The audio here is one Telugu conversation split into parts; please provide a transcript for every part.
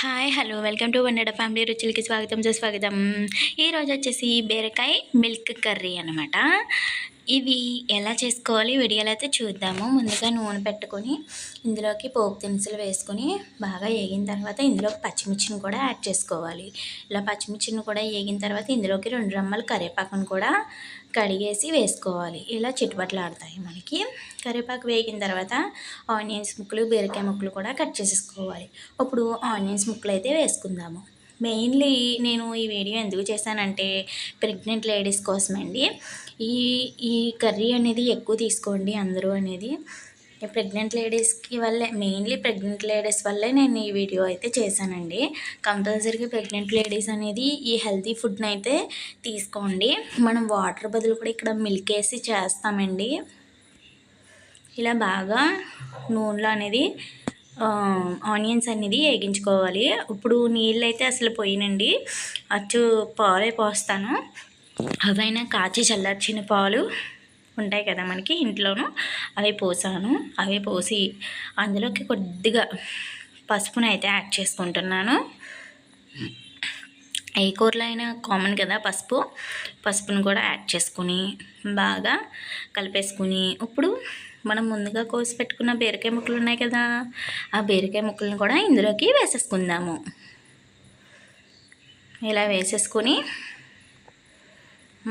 Hi hello welcome to wonder family రుచులకి స్వాగతం సుస్వాగతం. ఈరోజు వచ్చేసి బీరకాయ మిల్క్ కర్రీ అనమాట. ఇది ఎలా చేసుకోవాలి వీడియోలో అయితే చూద్దాము. ముందుగా నూనె పెట్టుకొని ఇందులోకి పోపు దినుసులు వేసుకొని బాగా వేగిన తర్వాత ఇందులోకి పచ్చిమిర్చిని కూడా యాడ్ చేసుకోవాలి. ఇలా పచ్చిమిర్చిని కూడా వేగిన తర్వాత ఇందులోకి 2 రెమ్మలు కరివేపాకును కూడా కడిగేసి వేసుకోవాలి. ఇలా చిట్టుపట్లాడతాయి మనకి. కరివేపాకు వేగిన తర్వాత ఆనియన్స్ ముక్కలు బీరకాయ ముక్కలు కూడా కట్ చేసేసుకోవాలి. ఇప్పుడు ఆనియన్స్ ముక్కలు అయితే వేసుకుందాము. మెయిన్లీ నేను ఈ వీడియో ఎందుకు చేశానంటే ప్రెగ్నెంట్ లేడీస్ కోసమండి. ఈ ఈ కర్రీ అనేది ఎక్కువ తీసుకోండి అందరూ అనేది. ప్రెగ్నెంట్ లేడీస్కి వల్లే, మెయిన్లీ ప్రెగ్నెంట్ లేడీస్ వల్లే నేను ఈ వీడియో అయితే చేశానండి. కంపల్సరీగా ప్రెగ్నెంట్ లేడీస్ అనేది ఈ హెల్తీ ఫుడ్ని అయితే తీసుకోండి. మనం వాటర్ బదులు కూడా ఇక్కడ మిల్క్ వేసి చేస్తామండి. ఇలా బాగా నూనెలో అనేది ఆనియన్స్ అనేది వేగించుకోవాలి. ఇప్పుడు నీళ్ళు అయితే అసలు పోయినండి, అచ్చు పాలే పోస్తాను. అవైనా కాచి చల్లార్చిన పాలు ఉంటాయి కదా మనకి ఇంట్లోనూ, అవి పోసాను. అవి పోసి అందులోకి కొద్దిగా పసుపును అయితే యాడ్ చేసుకుంటున్నాను. ఏ కూరలో అయినా కామన్ కదా పసుపును కూడా యాడ్ చేసుకుని బాగా కలిపేసుకుని ఇప్పుడు మనం ముందుగా కోసి పెట్టుకున్న బీరకాయ ముక్కలు ఉన్నాయి కదా, ఆ బీరకాయ ముక్కలను కూడా ఇందులోకి వేసేసుకుందాము. ఇలా వేసేసుకొని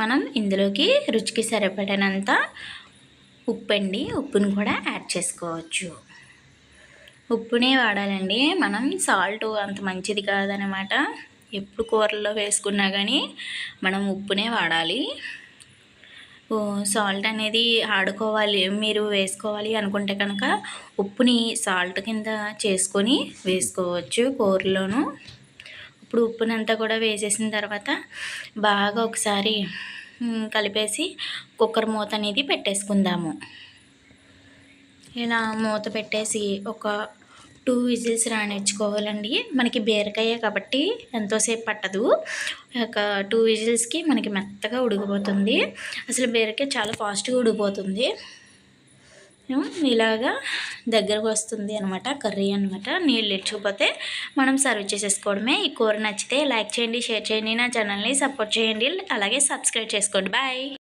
మనం ఇందులోకి రుచికి సరిపడినంత ఉప్పును కూడా యాడ్ చేసుకోవచ్చు. ఉప్పునే వాడాలండి మనం, సాల్ట్ అంత మంచిది కాదనమాట. ఎప్పుడు కూరల్లో వేసుకున్నా కానీ మనం ఉప్పునే వాడాలి. సాల్ట్ అనేది ఆడుకోవాలి, మీరు వేసుకోవాలి అనుకుంటే కనుక ఉప్పుని సాల్ట్ కింద చేసుకొని వేసుకోవచ్చు కూరలోను. ఇప్పుడు ఉప్పునంతా కూడా వేసేసిన తర్వాత బాగా ఒకసారి కలిపేసి కుక్కర్ మూత అనేది పెట్టేసుకుందాము. ఇలా మూత పెట్టేసి ఒక 2 విజిల్స్ రానిచ్చుకోవాలండి. మనకి బీరకాయ కాబట్టి ఎంతోసేపు పట్టదు. ఒక 2 విజిల్స్కి మనకి మెత్తగా ఉడికిపోతుంది. అసలు బీరకాయ చాలా ఫాస్ట్గా ఉడికిపోతుంది. ఇలాగా దగ్గరకు వస్తుంది అనమాట కర్రీ అనమాట. నీళ్ళు ఇచ్చకపోతే మనం సర్వ్ చేసేసుకోవడమే. ఈ కూర నచ్చితే లైక్ చేయండి, షేర్ చేయండి, నా ఛానల్ని సపోర్ట్ చేయండి, అలాగే సబ్స్క్రైబ్ చేసుకోండి. బాయ్.